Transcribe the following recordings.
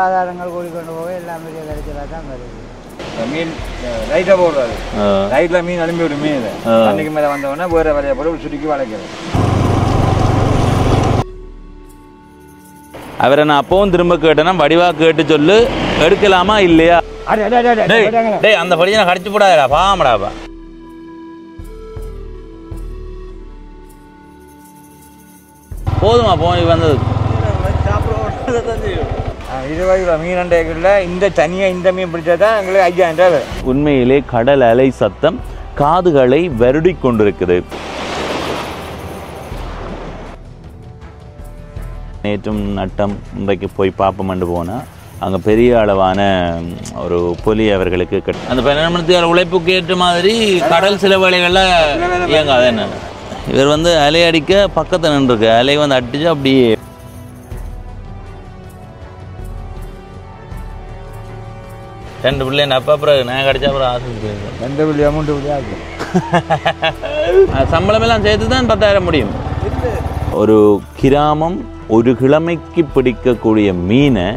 பொருளாதாரங்கள் கூடிக்கொண்டு போக எல்லாம் பெரிய கரைச்சலாக தான் வருது. மீன் லைட்டாக போடுறாரு, லைட்டில் மீன் அனுப்பி விடும். மீன் அன்றைக்கு மேலே வந்தவொடனே வேறு வேலையை போட்டு சுருக்கி வளைக்கிறது. அவரை நான் அப்பவும் திரும்ப கேட்டேன்னா வடிவா கேட்டு சொல்லு, எடுக்கலாமா இல்லையா? டேய் அந்த படியை நான் கடிச்சு போடாதா, பாமடாப்பா. போதுமா போய் வந்தது 20 கிலோ மீன் அண்டைக்குள்ள இந்த தனியாக இந்த மீன் பிடிச்சா தான் எங்களுக்கு 5000 ரூபாய். உண்மையிலே கடல் அலை சத்தம் காதுகளை வருடி கொண்டிருக்குது. நேற்றும் நட்டம் இன்றைக்கு போய் பார்ப்போம்னு போனால் அங்கே பெரிய அளவான ஒரு புலி அவர்களுக்கு அந்த 12 உழைப்புக்கு ஏற்ற மாதிரி கடல் சில வேலைகளில் இயங்காது. என்ன இவர் வந்து அலை அடிக்க பக்கத்தில் நின்றுருக்கு, அலை வந்து அடிச்சு அப்படியே 2 பிள்ளை அப்பா அப்புறம் நான் கடிச்சா அப்புறம் ஆசை 2 பிள்ளை அமௌண்ட் ஆகும். சம்பளமெல்லாம் சேர்த்து தான் 10,000 முடியும். ஒரு கிராமம் ஒரு கிழமைக்கு பிடிக்கக்கூடிய மீனை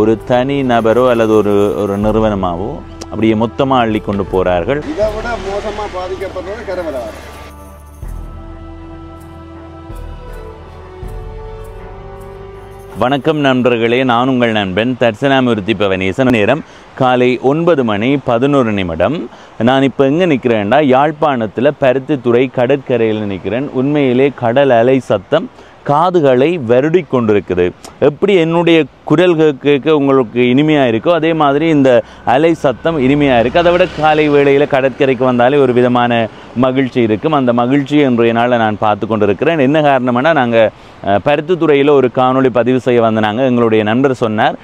ஒரு தனி நபரோ அல்லது ஒரு நிறுவனமாவோ அப்படியே மொத்தமாக அள்ளி கொண்டு போகிறார்கள். இதை விட மோசமாக பாதிக்கப்படுறது கரவலாறு. வணக்கம் நண்பர்களே, நான் உங்கள் நண்பன் தட்சணாமூர்த்தி பவனேசன். நேரம் காலை 9:11. நான் இப்போ எங்கே நிற்கிறேன்டா, யாழ்ப்பாணத்தில் பருத்தித்துறை கடற்கரையில் நிற்கிறேன். உண்மையிலே கடல் அலை சத்தம் காதுகளை வருடி கொண்டிருக்குது. எப்படி என்னுடைய குரல் கேட்க உங்களுக்கு இனிமையாக இருக்கோ அதே மாதிரி இந்த அலை சத்தம் இனிமையாக இருக்குது. அதை விட காலை வேளையில் கடற்கரைக்கு வந்தாலே ஒரு விதமான மகிழ்ச்சி இருக்கும். அந்த மகிழ்ச்சி இன்றைய நாளில் நான் பார்த்து கொண்டிருக்கிறேன். என்ன காரணம்னா, நாங்கள் பருத்தித்துறையில் ஒரு காணொளி பதிவு செய்ய வந்தாங்க. எங்களுடைய நண்பர் சொன்னார்,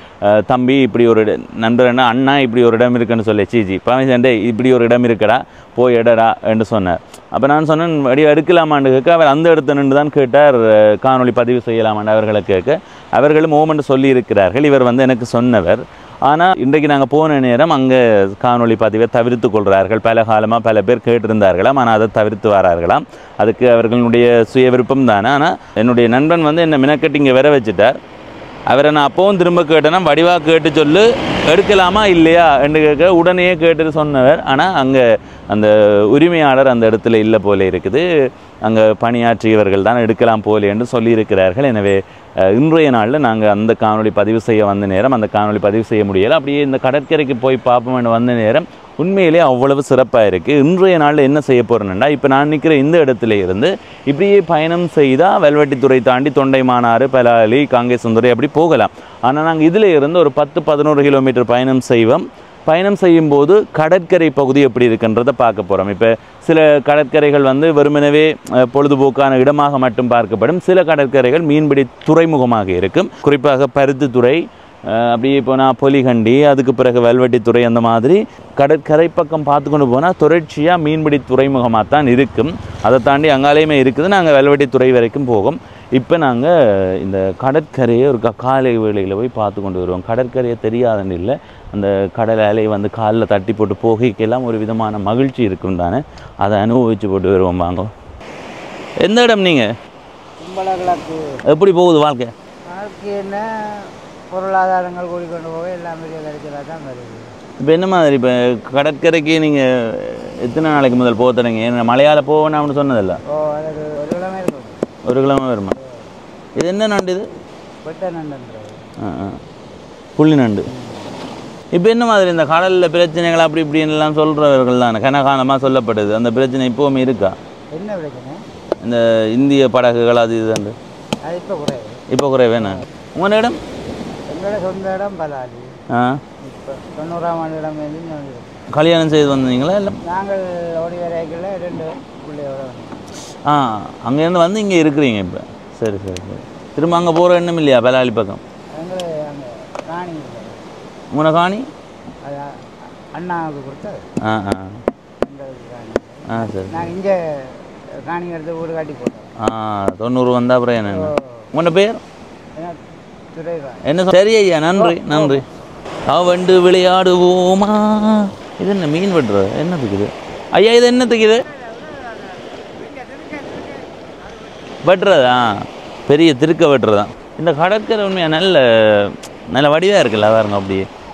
தம்பி இப்படி ஒரு நண்பர் என்ன அண்ணா இப்படி ஒரு இடம் இருக்குன்னு சொல்லி, சீஜி பவனிசண்டே இப்படி ஒரு இடம் இருக்கடா போய் இடடா என்று சொன்னார். அப்போ நான் சொன்னேன் வடிவ எடுக்கலாமான்னு கேட்க, அவர் அந்த இடத்த நின்று தான் கேட்டார் காணொளி பதிவு செய்யலாமான்னு அவர்களை கேட்க, அவர்களும் ஓமென்று சொல்லி இருக்கிறார்கள். இவர் வந்து எனக்கு சொன்னவர். ஆனால் இன்றைக்கு நாங்கள் போன நேரம் அங்கே காணொளி பதிவை தவிர்த்து கொள்கிறார்கள். பல காலமாக பல பேர் கேட்டிருந்தார்களாம், ஆனால் அதை தவிர்த்து வரார்களாம். அதுக்கு அவர்களுடைய சுய விருப்பம் தானே. ஆனால் என்னுடைய நண்பன் வந்து என்னை மினக்கட்டி இங்கே வர வச்சுட்டார். அவரை நான் அப்பவும் திரும்ப கேட்டேன்னா வடிவா கேட்டு சொல்லு, எடுக்கலாமா இல்லையா என்று கேட்க உடனே கேட்டுட்டு சொன்னவர். ஆனால் அங்கே அந்த உரிமையாளர் அந்த இடத்துல இல்லை போல இருக்குது. அங்கே பணியாற்றியவர்கள் தான் எடுக்கலாம் போலே என்று சொல்லியிருக்கிறார்கள். எனவே இன்றைய நாளில் நாங்கள் அந்த காணொளி பதிவு செய்ய வந்த நேரம் அந்த காணொளி பதிவு செய்ய முடியலை. அப்படியே இந்த கடற்கரைக்கு போய் பார்ப்போம்னு வந்த நேரம் உண்மையிலே அவ்வளவு சிறப்பாக இருக்குது. இன்றைய நாளில் என்ன செய்ய போகிறேன்னா, இப்போ நான் நிற்கிற இந்த இடத்துல இருந்து இப்படியே பயணம் செய்தால் வெல்வெட்டித்துறை தாண்டி தொண்டைமானாறு, பலாலி, காங்கேசந்துறை அப்படி போகலாம். ஆனால் நாங்கள் இதில் இருந்து ஒரு 10-11 கிலோமீட்டர் பயணம் செய்வோம். பயணம் செய்யும்போது கடற்கரை பகுதி எப்படி இருக்குன்றதை பார்க்க போகிறோம். இப்போ சில கடற்கரைகள் வந்து வெறுமனவே பொழுதுபோக்கான இடமாக மட்டும் பார்க்கப்படும். சில கடற்கரைகள் மீன்பிடி துறைமுகமாக இருக்கும். குறிப்பாக பருத்தித்துறை, அப்படியே போனால் பொலிகண்டி, அதுக்கு பிறகு வெல்வெட்டித்துறை, அந்த மாதிரி கடற்கரை பக்கம் பார்த்து கொண்டு போனால் தொடர்ச்சியாக மீன்பிடி துறைமுகமாக தான் இருக்கும். அதை தாண்டி அங்காலேயுமே இருக்குது. நாங்கள் வெல்வெட்டித்துறை வரைக்கும் போகும். இப்போ நாங்கள் இந்த கடற்கரையை ஒரு காலை வேளையில் போய் பார்த்து கொண்டு வருவோம். கடற்கரையை தெரியாதுன்னு இல்லை, அந்த கடல் அலை வந்து காலில் தட்டி போட்டு போகைக்கெல்லாம் ஒரு விதமான மகிழ்ச்சி இருக்கும் தானே, அதை அனுபவித்து போட்டு வருவோம். வாங்க. எந்த இடம் நீங்கள்? எப்படி போகுது வாழ்க்கை? என்ன பொருளாதாரங்கள் கூடிக்கொண்டு போக எல்லாம் பெரிய கரைச்சலாக தான் வருது. இப்போ என்ன மாதிரி இப்போ கடற்கரைக்கு நீங்கள் எத்தனை நாளைக்கு முதல் போத்துறீங்க? என்ன மழையால் போவேன்னு அப்படின்னு சொன்னதில்ல? அதுக்கு 1 கிழமை இருக்கும். 1 கிழமை வருமா? இது என்ன நண்டு? இது வெட்ட நண்டுன்றது. புள்ளி நண்டு. இப்போ என்ன மாதிரி இந்த கடலில் பிரச்சனைகள் அப்படி இப்படின்லாம் சொல்கிறவர்கள் தானே கனகாலமாக சொல்லப்படுது. அந்த பிரச்சனை இப்போவுமே இருக்கா? என்ன பிரச்சனை? இந்த இந்திய படகுகள் அது இது வந்து அது இப்போ குறைவு. இப்போ குறைவேண்ணா. உங்கள் இடம்? எங்களோட சொந்த இடம் பலாலி. இப்போ 90ஆம் ஆண்டு இடம் வந்து கல்யாணம் செய்து வந்தீங்களா? இல்லை, நாங்கள் ஓடி வரைக்கில் 2 பிள்ளையோட வந்தோம். அங்கேருந்து வந்து இங்கே இருக்கிறீங்க இப்போ. சரி சரி சரி. திரும்ப அங்கே போகிற எண்ணம் இல்லையா பலாலி பக்கம்? எங்களை அங்கே காணி இல்லை. உங்களை காணி அது அண்ணாவுக்கு கொடுத்தது. எங்களுக்கு காணி. சரி. நாங்கள் இங்கே காணி எடுத்து வீடு காட்டி போட்டோம். 90 வந்தால் அப்புறம் என்ன? உங்களோட பேர் என்ன? சரி ஐயா, நன்றி நன்றி. வண்டு விளையாடுவோமா? இது என்ன மீன் வெட்டுறது? என்னத்துக்கு இது ஐயா? இது என்னத்துக்கு இது வெட்டுறதா? பெரிய திருக்க வெட்டுறதான். இந்த கடற்கரை உண்மையாக நல்ல வடிவாக இருக்குல்ல பாருங்க.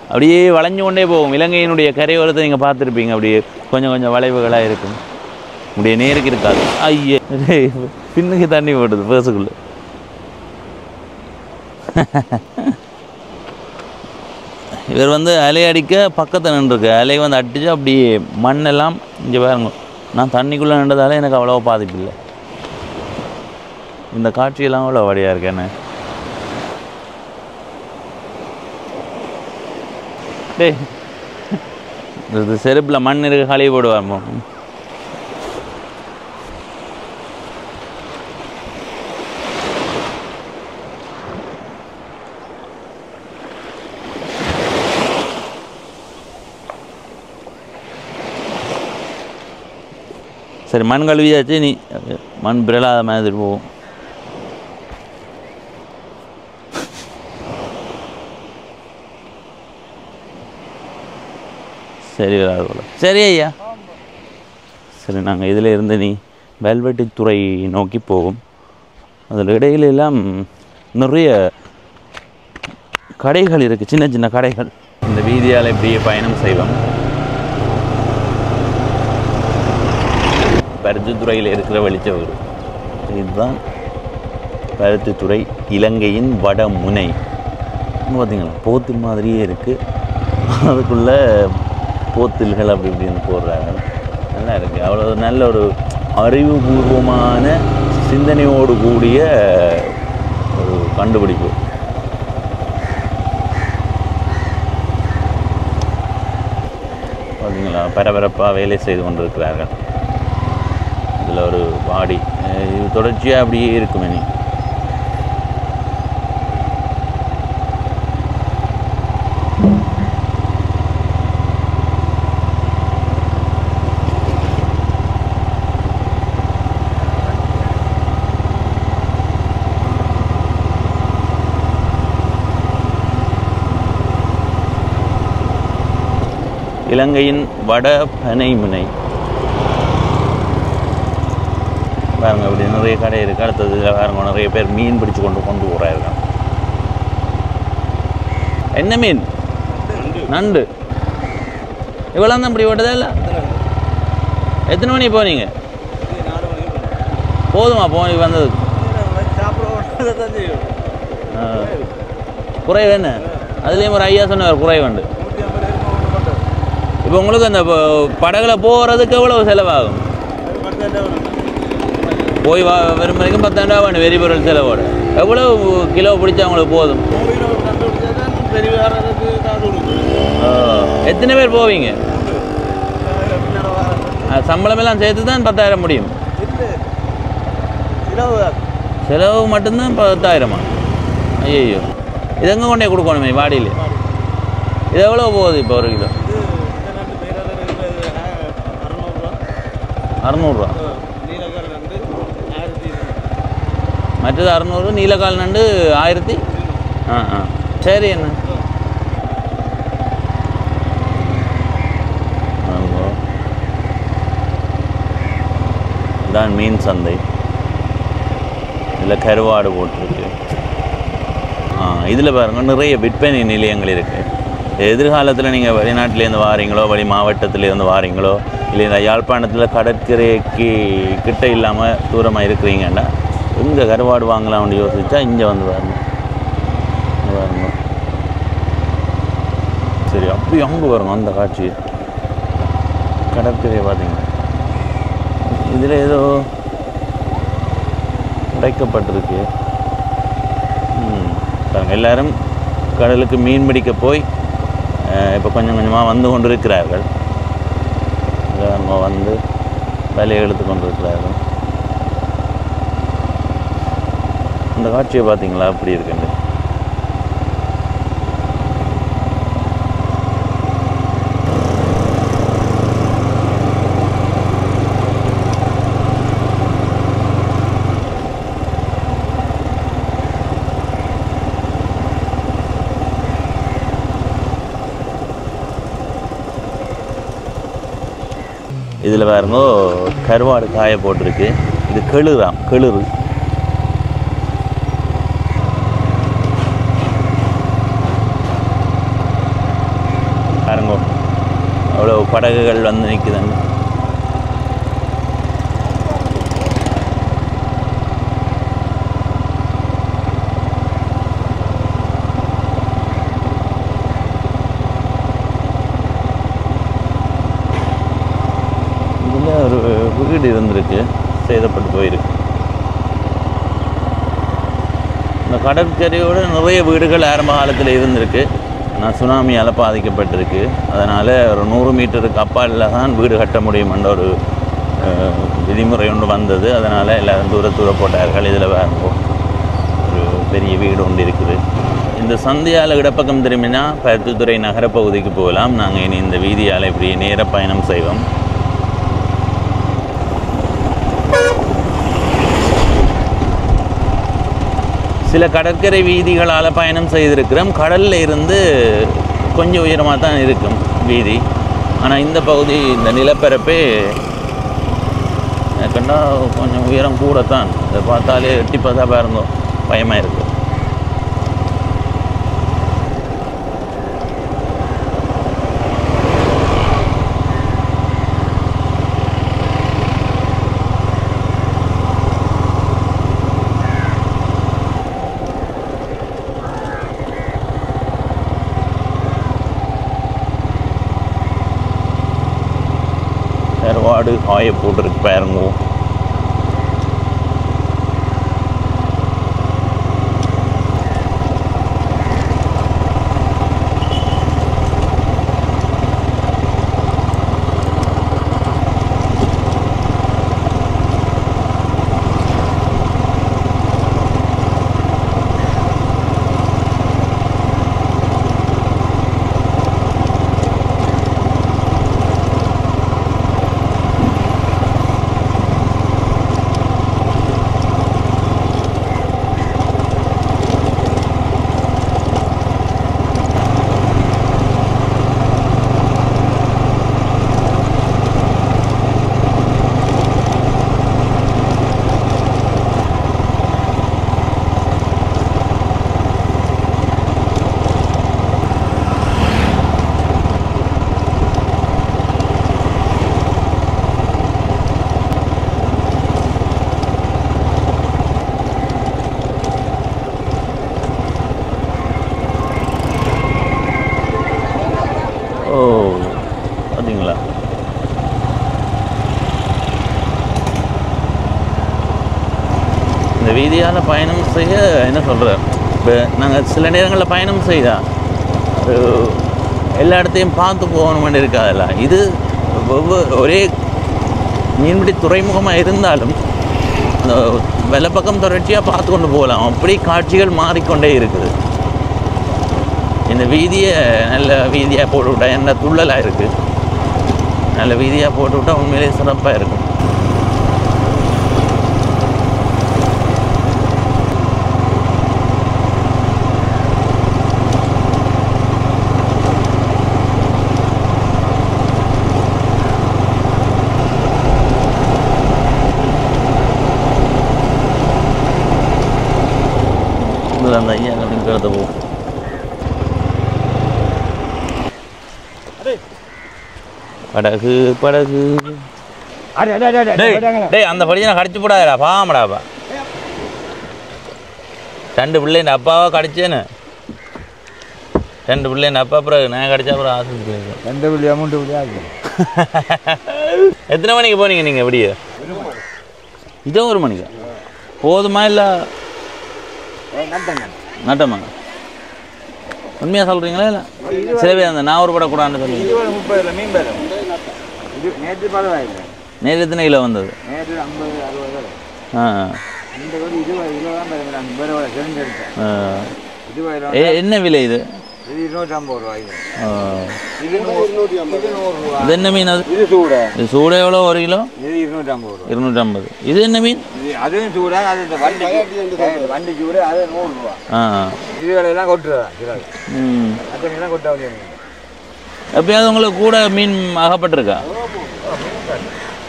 அப்படியே வளைஞ்சு கொண்டே போகும். இலங்கையினுடைய கரையோரத்தை நீங்கள் பார்த்துருப்பீங்க. அப்படியே கொஞ்சம் வளைவுகளாக இருக்கும். அப்படியே நேருக்கு இருக்காது. ஐயே பின்னுக்கு தண்ணி போட்டுது பேசுக்குள்ள. இவர் அலை அடிக்க பக்கத்தில் நின்றுருக்கு. அலை அடித்து அப்படியே மண்ணெல்லாம் இங்கே பாருங்க. நான் தண்ணிக்குள்ளே நின்றதால எனக்கு அவ்வளோ பாதிப்பு இல்லை. இந்த காட்சியெல்லாம் அவ்வளோ வடியாக இருக்கு. என்ன டே இது செருப்பில் மண் இருக்க கழுவி போடுவாமோ. சரி மண் கழுவியாச்சு. நீ மண் பிறலாத மாதிரி போவோம். சரி வராது போல. சரி ஐயா. சரி நாங்கள் இதில் இருந்து நீ வெல்வெட்டித்துறை நோக்கி போவோம். அதில் இடையிலெல்லாம் நிறைய கடைகள் இருக்குது, சின்ன கடைகள். இந்த வீதியால் இப்படியே பயணம் செய்வோம். பருத்தித்துறையில் இருக்கிற வெளிச்சவூர் இதுதான் பருத்தித்துறை, இலங்கையின் வடமுனை. பார்த்தீங்களா போத்தில் மாதிரியே இருக்குது. அதுக்குள்ளே போத்தில்கள் அப்படி இப்படின்னு போடுறாங்க. நல்லா இருக்குது. அவ்வளோ நல்ல ஒரு அறிவுபூர்வமான சிந்தனையோடு கூடிய ஒரு கண்டுபிடிப்பு. பார்த்தீங்களா பரபரப்பாக வேலை செய்து கொண்டிருக்கிறார்கள். இதில் ஒரு வாடி இது தொடர்ச்சியாக அப்படியே இருக்குமே. நீ இலங்கையின் வட பனைமுனை பாருங்க. அப்படி நிறைய கடை இருக்குது. அடுத்தது பாருங்க நிறைய பேர் மீன் பிடிச்சு கொண்டு போகிறாங்க. என்ன மீன்? நண்டு. இவ்வளோ தான் இப்படி ஓட்டதா இல்லை? எத்தனை மணி போனீங்க? போதுமா போய் வந்தது? குறைவு என்ன? அதுலேயும் ஒரு ஐயா சொன்னார் குறைவு உண்டு. இப்போ உங்களுக்கு அந்த படகுல போகிறதுக்கு எவ்வளோ செலவாகும்? போய் வரும் வரைக்கும் 10,000 ரூபா வேணும் வெறிபொருள் செலவோட. எவ்வளோ கிலோ பிடிச்சா உங்களுக்கு போதும்? எத்தனை பேர் போவீங்க? சம்பளம் எல்லாம் சேர்த்து தான் 10,000 முடியும். செலவு மட்டும்தான் 10,000. ஐயோ இது எங்கே கொண்டே கொடுக்கணுமே வாடியில்? இது எவ்வளோ போகுது இப்போ ஒரு கிலோ? 600 ரூபா. மற்றது 600. நீலக்கால் நண்டு 1000. சரி என்ன இதான் மீன் சந்தை. இதில் கருவாடு போட்டிருக்கு. இதில் பாருங்க நிறைய விற்பனை நிலையங்கள் இருக்குது. எதிர்காலத்தில் நீங்கள் வெளிநாட்டிலேருந்து வாரீங்களோ, வெளி மாவட்டத்திலேருந்து வாரீங்களோ, இல்லை இந்த யாழ்ப்பாணத்தில் கடற்கரைக்கு கிட்ட இல்லாமல் தூரமாக இருக்கிறீங்கன்னா எங்கே கருவாடு வாங்கலாம்னு யோசிச்சா இங்கே வந்து பாருங்க. சரி அப்படி அங்கே வருங்க அந்த காட்சி. கடற்கரையை பார்த்தீங்கன்னா இதில் ஏதோ உடைக்கப்பட்டிருக்கு. எல்லோரும் கடலுக்கு மீன் பிடிக்க போய் இப்போ கொஞ்சம் கொஞ்சமாக வந்து கொண்டு இருக்கிறார்கள். அவங்க வந்து வேலையை எடுத்து கொண்டு இருக்கிறார்கள். அந்த காட்சியை பார்த்தீங்களா அப்படி இருக்குங்க. இதில் பாருங்க கருவாடு காய போட்டிருக்கு. இது கெளுறாம், கெளுறு. படகுகள் வந்து நிற்குதுங்க. இதில் ஒரு வீடு இருந்திருக்கு, சேதப்பட்டு போயிருக்கு. இந்த கடற்கரையோடு நிறைய வீடுகள் ஆரம்ப காலத்தில் இருந்திருக்கு. ஆனால் சுனாமியால் பாதிக்கப்பட்டிருக்கு. அதனால் ஒரு 100 மீட்டருக்கு அப்பாலில் தான் வீடு கட்ட முடியும் என்ற ஒரு விதிமுறை ஒன்று வந்தது. அதனால் எல்லோரும் தூர போட்டார்கள். இதில் வேறு ஒரு பெரிய வீடு ஒன்று இருக்குது. இந்த சந்தையால் இடப்பக்கம் திரும்பினா பருத்தித்துறை நகரப்பகுதிக்கு போகலாம். நாங்கள் இனி இந்த வீதியால் இப்படி நேர பயணம் செய்வோம். சில கடற்கரை வீதிகளால் பயணம் செய்திருக்கிறோம். கடலில் இருந்து கொஞ்சம் உயரமாக தான் இருக்கும் வீதி. ஆனால் இந்த பகுதி, இந்த நிலப்பரப்பே கண்டா கொஞ்சம் உயரம் கூடத்தான். இதை பார்த்தாலே எட்டி பார்த்தா இருந்தோம், பயமாக இருக்குது. கருவாடு காய போட்டுருக்கு பாருங்க. பார்த்தீங்களா? இந்த வீதியால் பயணம் செய்ய என்ன சொல்கிறேன், இப்போ நாங்கள் சில நேரங்களில் பயணம் செய்தா எல்லா இடத்தையும் பார்த்து போகணுமென்னு இருக்காதுல்ல. இது ஒரே மீன்பிடி துறைமுகமாக இருந்தாலும் அந்த வெள்ளப்பக்கம் தொடர்ச்சியாக பார்த்து கொண்டு போகலாம். அப்படி காட்சிகள் மாறிக்கொண்டே இருக்குது. இந்த வீதியை நல்ல வீதியாக போட்டு விட்டா, என்ன துள்ளலாக இருக்குது, நல்ல வீதியாக போட்டு விட்டால் உண்மையிலே சிறப்பாக இருக்கும். அந்த ஐயா அப்படிங்கிறத போ படகு படகு அந்த படிச்சு நான் கடிச்சு போடாதா பாமாடாப்பா. 2 பிள்ளை என் அப்பாவா கடிச்சேன்னு, 2 பிள்ளை என் அப்பா அப்புறம் நான் கடிச்சா அப்புறம் ஆசிரியர் 2 பிள்ளை அமௌண்ட் பிள்ளையா. எத்தனை மணிக்கு போனீங்க நீங்கள்? எப்படியே இதோ 1 மணிக்கா போதுமா? இல்லை நட்டமா? உண்மையாக சொல்கிறீங்களா? இல்லை சில பேர் அந்த நான் ஒரு படக்கூடாதுன்னு சொல்லி 30 மீன் பேர் நேற்று பரவாயில்லை. நேற்று எத்தனை கிலோ வந்தது? நேற்று 50-60. இந்த ஒரு 20 கிலோ தான் பேரோட தெரிஞ்சிருக்கேன். என்ன விலை இது? இது 250 ரூபாய்க்கு. இது என்ன மீன்? அது இது சூடை. இது சூடை எவ்வளோ 1 கிலோ? இது 250 ரூபா. 250. இது என்ன மீன்? அதுவும் சூடா. அது இந்த வண்டி சூடு, அது 100 ரூபா. இதுகளெல்லாம் கொட்டுறதா சிலர். மற்றவங்கெல்லாம் கொட்ட முடியாது. எப்பயாவது உங்களுக்கு கூட மீன் அகப்பட்டிருக்கா?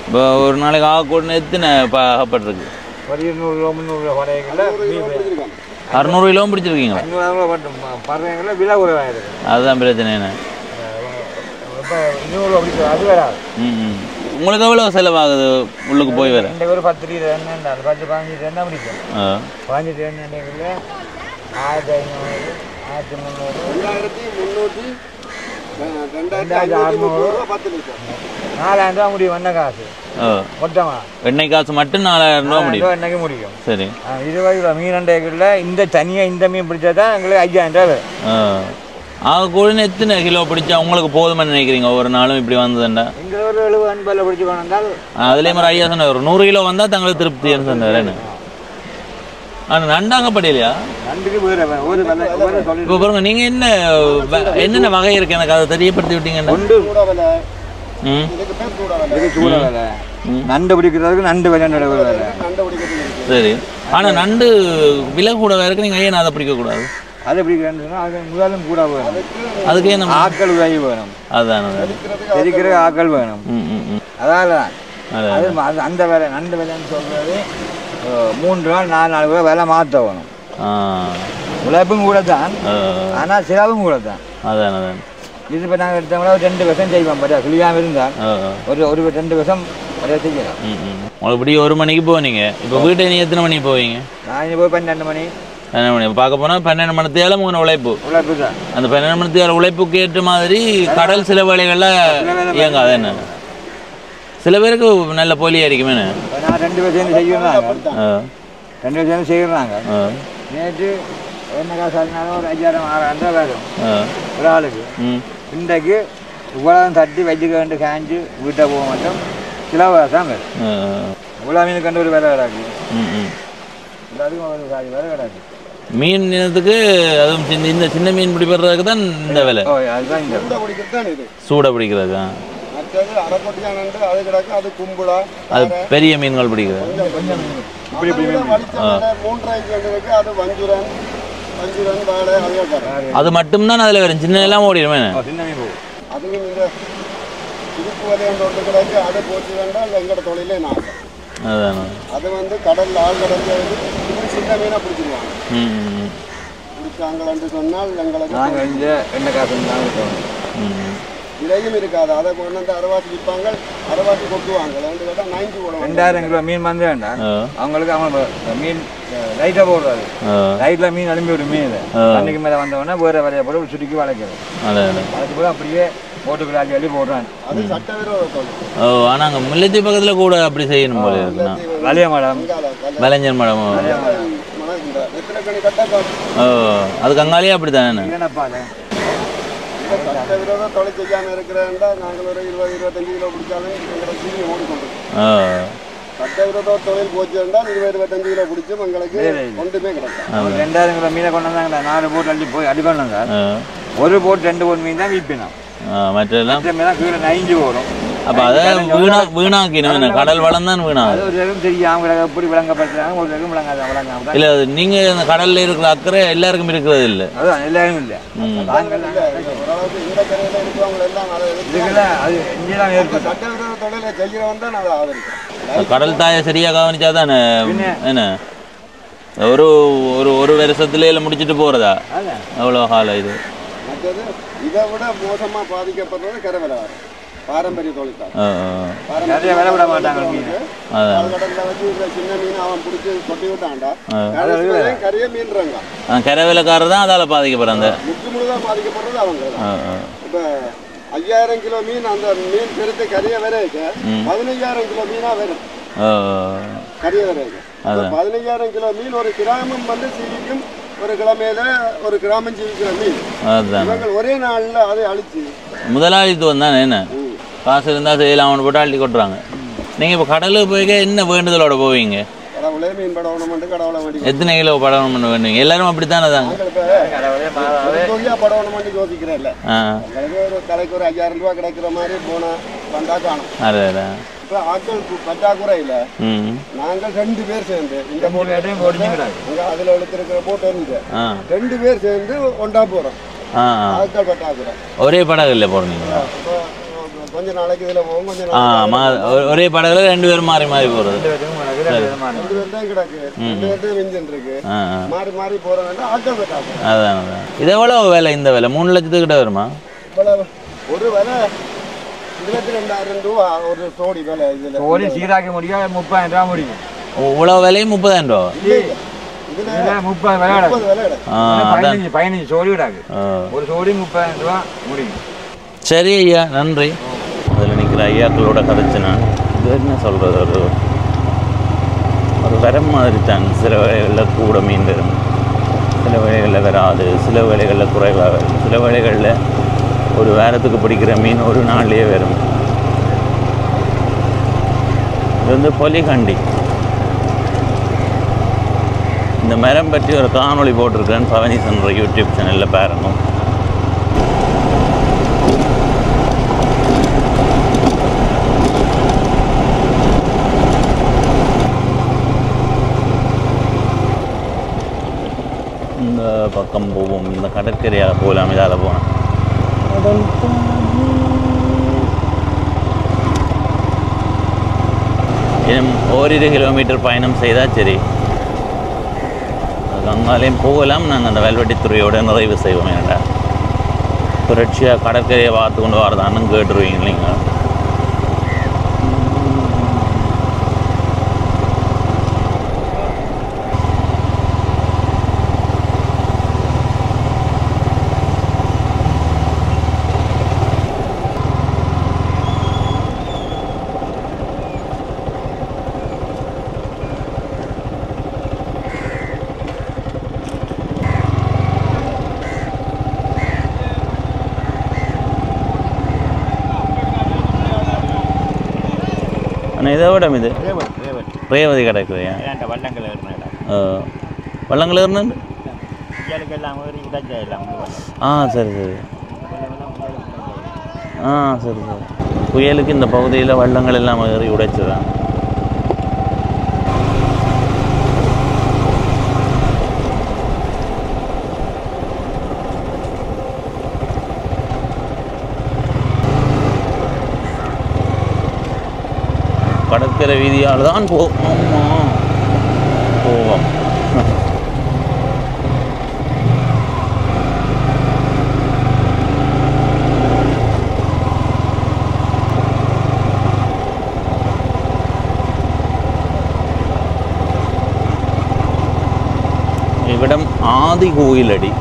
இப்போ ஒரு நாளைக்கு ஆகக்கூடனு எத்தனை இப்போ அகப்பட்டிருக்கு? ஒரு 200 கிலோ 300 கிலோ படையங்களில் 600 கிலோவும் பிடிச்சிருக்கீங்களா? பறவைங்களில் விலை குறைவாக இருக்குது. அதுதான் பிரச்சனை. என்ன இப்போ 200 பிடிக்கும் அது வராது. உங்களுக்கு எவ்வளோ செலவாகுது உள்ளுக்கு போய் வர? இந்த ஒரு 10 ரூபா என்ன 10-15 ரூபா பிடிக்கும். 15 ரூபா 1500 1300 2600 4000 முடியும். என்ன காசு மொத்தமா எண்ணெய் காசு மட்டும் 4000 ரூபா முடியும். எண்ணெய்க்கு முடியும். சரி 20 கிலோ மீன் அண்டைக்குள்ள இந்த தனியாக இந்த மீன் பிடிச்சா தான் எங்களுக்கு 5000 ரூபா. ஆக கூட எத்தனை கிலோ பிடிச்சா உங்களுக்கு போதும்னு நினைக்கிறீங்க ஒவ்வொரு நாளும் இப்படி வந்ததுண்டா? இங்கே ஒரு 70-80 பிடிச்சி கொண்டால் அதுலேயே மாதிரி ஐயா சொன்னார் ஒரு 100 கிலோ வந்தால் தங்களுக்கு திருப்தின்னு சொன்னார். என்ன ஆனால் நண்டாங்க படியிலையா? இப்போ பாருங்க நீங்கள் என்னென்ன வகை இருக்கு எனக்கு அதை தெரியப்படுத்தி விட்டீங்கன்னா. நண்டு பிடிக்கிறதுக்கு நண்டு விலை. சரி ஆனால் நண்டு விலை கூட இருக்கு. நீங்கள் ஏன் அதை பிடிக்கக்கூடாது? அதை பிடிக்கிறேன்னு அது முதலும் கூட வேணும். அதுக்கு ஏன் ஆக்கள் உதவி வேணும். அதான் தெரிக்கிற ஆக்கள் வேணும். அதால அது அந்த வேலை நண்டு விலைன்னு சொல்றது 3 நாள் 4 நாள் கூட விலை மாற்ற வேணும். உழைப்பும் கூட தான், ஆனால் சிலவும் கூட தான். அதான் அதான் இது இப்போ நாங்கள் எடுத்தவங்கள 2 வருஷம் செய்வோம். பட் கிளியாமல் இருந்தால் ஒரு 2 வருஷம் செய்யலாம். உங்களுக்கு இப்படி 1 மணிக்கு போனீங்க. இப்போ வீட்டை நீ எத்தனை மணிக்கு போவீங்க? நான் இங்கே போய் 12 மணி. 12 மணி பார்க்க போனால் 12 மணி தேலம் உங்கள் உழைப்பு தான். அந்த 12 மணி தேவை உழைப்புக்கு ஏற்ற மாதிரி கடல் சில வேலைகளில் இயங்காது. என்ன சில பேருக்கு நல்ல போலியாக இருக்குமே. நான் 2 பேர் சேர்ந்து செய்யறாங்க. 2 பேர் சேர்ந்து செய்யறாங்க. நேற்று என்ன காசு ஆகினாலும் ஒரு 5000-6000 ரூபா வேணும் ஒரு ஆளுக்கு. இன்றைக்கு இவ்வளவு தட்டி வச்சுக்க வேண்டு காய்ஞ்சு வீட்டை போக மாட்டோம். கிலோவாசம் வேறு இவ்வளோ மீன் கண்டு ஒரு வேலை கிடாது. எல்லாத்துக்கும் ஒரு சாதி வேலை கிடாது. மீன் இனத்துக்கு அதுவும் இந்த சின்ன மீன் பிடிப்படுறதுக்கு தான் இந்த வேலை. அதுதான் இந்த சூட பிடிக்கிறது. அது பெரிய மீன்கள் பிடிக்கிறது. அது மட்டும்தான் அதில் வரும். சின்ன எல்லாம் ஓடிடுமே. அது வந்து கடல்ல ஆள் கடல்ல சின்ன மீனை பிடிச்சிருவாங்க. பிடிச்சாங்கன்னு சொன்னால் எங்களுக்கு இதையும் இருக்காது. அதை கொண்டு வந்து அரைவாசி விற்பாங்க, அரைவாசி கொட்டுவாங்க. 2000 கிலோ மீன் வந்து வேண்டாம் அவங்களுக்கு. அவங்க மீன் லைட்டாக போடுறாரு. லைட்டில் மீன் அலும்பி விடும். மீன் அன்னைக்கு மேலே வந்தவொடனே வேறு வேலையை போட்டு சுருக்கி வளைக்கிறது. வளைச்சி போது அப்படியே போட்டுக்கிற அள்ளி போடுறாங்க. அது சட்டவிரோத தொழில். ஆனால் அங்கே முல்லைத்தீவு பக்கத்தில் கூட அப்படி செய்யணும் போல இருக்குண்ணா. வலிய மடம், வலைஞர் மடம். அது கங்காலியே அப்படி தானே. சட்டவிரோத தொழில் செய்யாமல் இருக்கிறதா நாங்கள் ஒரு 20-25 கிலோ பிடிச்சாலும் எங்களை சீனி ஓடிக்கொண்டு. சட்டவிரோத தொழில் போச்சு என்றால் 20-25 கிலோ பிடிச்சும் எங்களுக்கு ஒன்றுமே கிடைக்கும். 2000 கிலோ மீனை கொண்டு வந்தாங்க. 4 போட் அள்ளி போய் அடி பண்ணாங்க. ஒரு போட் 2 போட் மீன் தான் விற்பினோம். மற்றெல்லாம் கீழே 9 வரும். அப்போ அதை வீணாக்கினோம். கடல் வளம் தான் வீணாகும். தெரியாம எப்படி விளங்கப்படுத்துறாங்க. ஒரு விளங்காத விளங்காம இல்லை. அது நீங்கள் அந்த கடலில் இருக்கிற அக்கறை எல்லாருக்கும் இருக்கிறது இல்லை. அதுதான் எல்லாரும் இல்லை. ஓரளவுக்கு இந்த கரையில் இருக்கிறவங்க எல்லாம் அது இங்கேதான் ஏற்படும். சட்டவிரோத தொழிலை செய்கிறவன் தான் அதை ஆதரிக்கிறோம். கடல் தாயை சரியாக கவனிச்சா தானே. என்ன ஒரு ஒரு ஒரு வருஷத்துல முடிச்சுட்டு போகிறதா? எவ்வளோ காலம் இது. மற்றது இதை விட மோசமாக பாதிக்கப்படுறது கரைவலாறு பாரம்பரிய தொழிற்சாலை. நிறைய விலை விட மாட்டாங்க. கடல்ல வச்சு சின்ன மீன் அவன் பிடிச்சி கொட்டி விட்டான்டா கரைய மீன்றாங்க. கரை வேலைக்காரர் தான் அதால் பாதிக்கப்படுறாங்க. முழுதாக பாதிக்கப்படுறது அவங்க. இப்போ 5000 கிலோ மீன் அந்த மீன் பெருத்து கரைய வரைக்கு 15000 கிலோ மீனா வரும். கரைய வரைக்கு 15000 கிலோ மீன் ஒரு கிராமம் வந்து சீவிக்கும். ஒரு கிழமையில ஒரு கிராமம் ஜீவிக்கிற மீன் இவங்க ஒரே நாள்ல அதை அழிச்சு முதலாளித்துவம் தானே. என்ன காசு இருந்தால் செய்யலாம் அவனை போட்டு அள்ளி கொட்டுறாங்க. நீங்கள் இப்போ கடலுக்கு போய் என்ன வேண்டுதலோட போவீங்க? கடவுளே மீன் படவணும், கடவுளை வேண்டி. எத்தனை கிலோ படவணும் வேண்டுவீங்க? எல்லாரும் அப்படித்தானே தாங்க. படவணும் யோசிக்கிறேன். இல்லை ஒரு தலைக்கு ஒரு 5000 ரூபா கிடைக்கிற மாதிரி போனா வந்தா காணும். இப்போ ஆட்கள் பற்றாக்குறை இல்லை. நாங்கள் 2 பேர் சேர்ந்து இந்த அதில் எடுத்துருக்கிற போட்டு இருந்து 2 பேர் சேர்ந்து ஒன்றா போகிறோம். ஆட்கள் பற்றாக்குறை. ஒரே படகு இல்லை போடுறீங்களா? கொஞ்ச நாளைக்கு இதில் போகும். கொஞ்சம் ஒரே படகுல 2 பேரும் மாறி மாறி போகிறது. 2 பேர் தான் கிடக்கு. 2 பேர் மிஞ்சின் இருக்கு. மாறி மாறி போகிறோம். ஆட்கள் பற்றாக்குறை. அதான் இது எவ்வளோ வேலை? இந்த வேலை 3 லட்சத்துக்கிட்ட வருமா? ஒரு வேலை 22,000 ரூபா ஒரு சோடி விலை. இதுல சோடி சீராக்க முடியும் 30,000 ரூபா முடியும். இவ்வளோ விலையும் 30,000 ரூபா. இதுல 30 விலை கிடக்கு. 15 சோடி கிடக்கு. ஒரு சோடி 30,000 ரூபா முடியும். சரி ஐயா, நன்றி. அதில் நிற்கிற ஐயாக்களோட கதைச்சு நான் இது என்ன சொல்கிறது, ஒரு வரம் மாதிரி தான். சில வேலைகளில் கூட மீன் வரும், சில வேலைகளில் வராது, சில வேலைகளில் குறைவாக வரும், சில வேலைகளில் ஒரு வாரத்துக்கு பிடிக்கிற மீன் ஒரு நாள்லேயே வரும். இது வந்து பொலிகண்டி. இந்த மரம் பற்றி ஒரு காணொளி போட்டிருக்கேன் பவனிசன்ற யூடியூப் சேனலில் பாருங்க. இந்த பக்கம் போவோம், இந்த கடற்கரையாக போகலாம். இதால் போனோம். இன்னும் ஓரிரு கிலோமீட்டர் பயணம் செய்தால் சரி, அங்காலையும் போகலாம். நாங்கள் அந்த வெல்வெட்டித்துறையோடு நிறைவு செய்வோம். ஏன்டா தொடர்ச்சியாக கடற்கரையை பார்த்து கொண்டு வரதான்னு கேட்டுருவீங்க இல்லைங்க. ஆனால் இதை விட இது ரேவதி கடற்கரையா? வள்ளங்கள் ஏறினு. சரி சரி. சரி சரி. புயலுக்கு இந்த பகுதியில் வள்ளங்கள் எல்லாம் ஏறி உடைச்சுதான். கடற்கரை வீதியால் தான் போவோம். இவ்விடம் ஆதி கோயிலடி.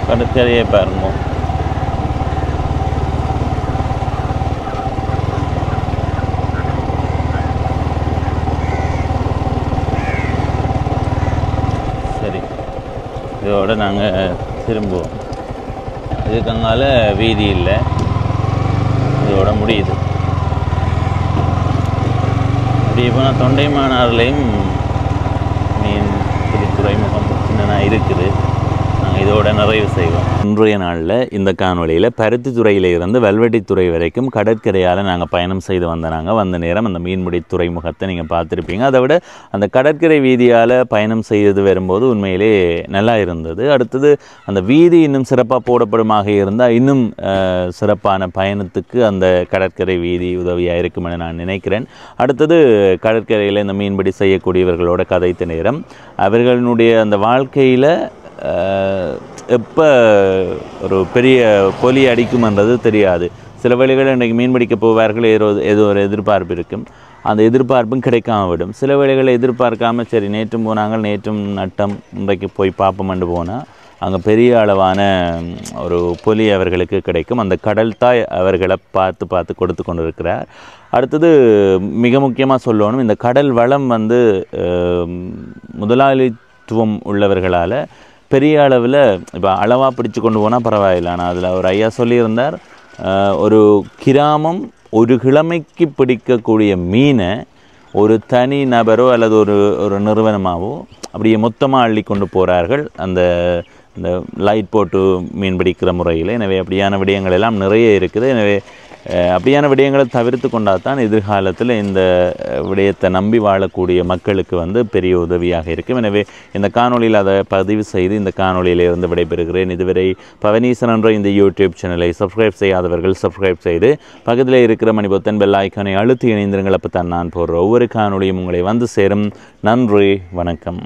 கடற்கரையை பாருங்க. சரி, இதோட நாங்கள் திரும்புவோம். இதுக்கு அங்கால வீதி இல்லை, இதோட முடியுது. இப்படி போனால் தொண்டைமானாறுலையும் மீன் பிடி துறைமுகம் சின்னதாக இருக்குது. நாங்கள் இதோட நிறைவு செய்வோம். இன்றைய நாளில் இந்த காணொலியில் பருத்தித்துறையில் இருந்து வெல்வெட்டித்துறை வரைக்கும் கடற்கரையால் நாங்கள் பயணம் செய்து வந்த நேரம் அந்த மீன்பிடி துறைமுகத்தை நீங்கள் பார்த்துருப்பீங்க. அதை விட அந்த கடற்கரை வீதியால் பயணம் செய்து வரும்போது உண்மையிலே நல்லா இருந்தது. அடுத்தது அந்த வீதி இன்னும் சிறப்பாக போடப்படுமாக இருந்தால் இன்னும் சிறப்பான பயணத்துக்கு அந்த கடற்கரை வீதி உதவியாக இருக்கும் என நான் நினைக்கிறேன். அடுத்தது கடற்கரையில் இந்த மீன்பிடி செய்யக்கூடியவர்களோட கதைத்த நேரம் அவர்களுடைய அந்த வாழ்க்கையில் எப்போ ஒரு பெரிய பொலி அடிக்கும்ன்றது தெரியாது. சில வேளைகளில் இன்றைக்கு மீன் பிடிக்க போவார்கள், ஏதோ ஒரு எதிர்பார்ப்பு இருக்கும். அந்த எதிர்பார்ப்பும் கிடைக்காம விடும். சில வேளைகளை எதிர்பார்க்காம சரி நேற்றும் போனாங்க, நேற்றும் நட்டம், இன்றைக்கு போய் பார்ப்போம்னு போனால் அங்கே பெரிய அளவான ஒரு பொலி அவர்களுக்கு கிடைக்கும். அந்த கடல் தாய் அவர்களை பார்த்து கொடுத்து கொண்டு இருக்கிறார். அடுத்தது மிக முக்கியமாக சொல்லணும், இந்த கடல் வளம் வந்து முதலாளித்துவம் உள்ளவர்களால் பெரிய அளவில் இப்போ அளவாக பிடிச்சு கொண்டு போனால் பரவாயில்லை. ஆனால் அதில் ஒரு ஐயா சொல்லியிருந்தார், ஒரு கிராமம் ஒரு கிழமைக்கு பிடிக்கக்கூடிய மீனை ஒரு தனி நபரோ அல்லது ஒரு நிறுவனமாகவோ அப்படியே மொத்தமாக அள்ளி கொண்டு போகிறார்கள் அந்த லைட் போட்டு மீன் பிடிக்கிற முறையில். எனவே அப்படியான விடயங்கள் எல்லாம் நிறைய இருக்குது. எனவே அப்படியான விடயங்களை தவிர்த்து கொண்டால் தான் எதிர்காலத்தில் இந்த விடயத்தை நம்பி வாழக்கூடிய மக்களுக்கு வந்து பெரிய உதவியாக இருக்கும். எனவே இந்த காணொலியில் அதை பதிவு செய்து இந்த காணொலியிலிருந்து விடைபெறுகிறேன். இதுவரை பவனீசன் என்ற இந்த யூடியூப் சேனலை சப்ஸ்கிரைப் செய்யாதவர்கள் சப்ஸ்கிரைப் செய்து பக்கத்தில் இருக்கிற மணிபொத்தன் பெல் ஐக்கானை அழுத்தி இணைந்திருங்கள். அப்போ தான் நான் போடுற ஒவ்வொரு காணொலியும் உங்களை வந்து சேரும். நன்றி, வணக்கம்.